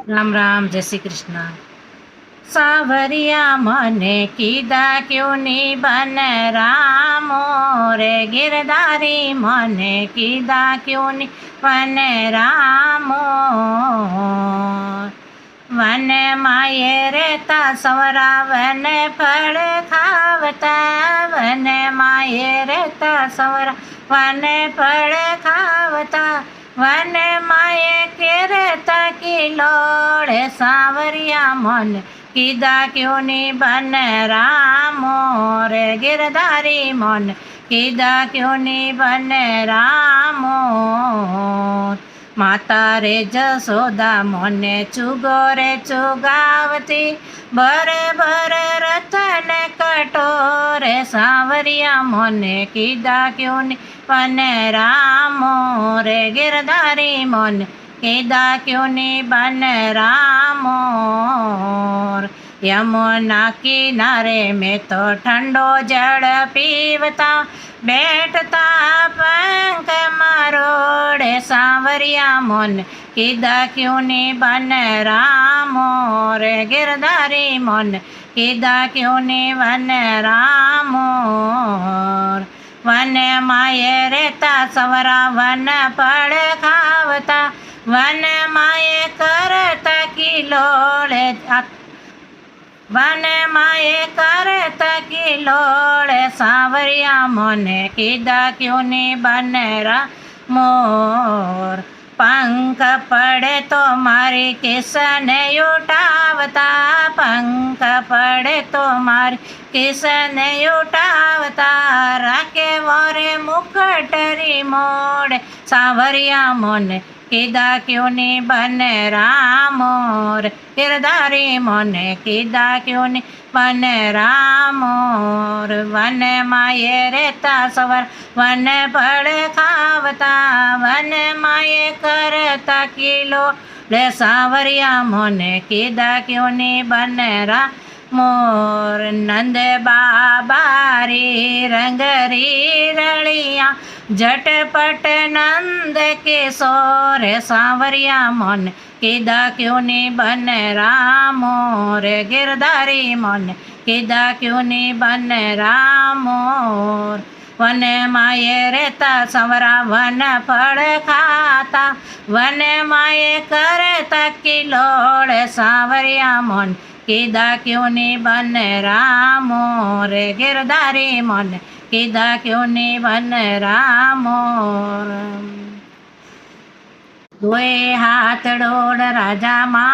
राम राम, जय श्री कृष्ण। सावरिया मने कीधा क्यों नी बन रामो रे गिरधारी मने कीधा क्यों नी बन रामो। वन माये रेता सवरा वन फल खावता, वन माये रेता सवरा वन फल खावता, वन माये केरता की लोड़े सावरिया मन कीधा क्यों नी बन रामो रे गिरधारी मन कीधा क्यों नी बन रामो। माता रे जसोदा मोने चुगो रे चुगावती, बर बर रतन कटोरे सावरिया मोने कीधा क्यों नी बन रामो रे गिरधारी मन कीधा क्यों नी बन रामो। यमुना किनारे में तो ठंडो जल पीवता, बैठता पंख मरोड़े सावरिया मन कीधा क्यों नी बन रामो रे गिरधारी मन कीधा क्यों नी बन रामो। वन माये रेता सवरा वन फल खावता, वन माये करता की लोड़े, वन माये करता की लोड़े सावरिया मोने कीधा क्यों नी बन मोर। पंख पड़े तो मारी किसन उठावता, पंख पड़े तो मारी किसन उठावता, राके वोरे मुकटरी मोड़े सावरिया मोने कीधा क्यों नी बन रामो रे गिरधारी मोने कीधा क्यों नी बन रामो। वन माये रेता सवर वन फल खावता, वन माये करता किलो रे सावरिया मोने कीधा क्यों नी बन मोर। नंद बाबा री रंगरी रलिया, झटपट नंद किशोर सावरिया मन कीधा क्यों नी बन रामो रे गिरधारी मन कीधा क्यों नी बन रामो। वन माये रेता सवरा वन फल खाता, वन माये करता किलोड़ सावरिया मन कीधा क्यों नी बन रामो रे गिरधारी मन कीधा क्यों नी बन रामो। दोए हाथ डोड़ राजा मा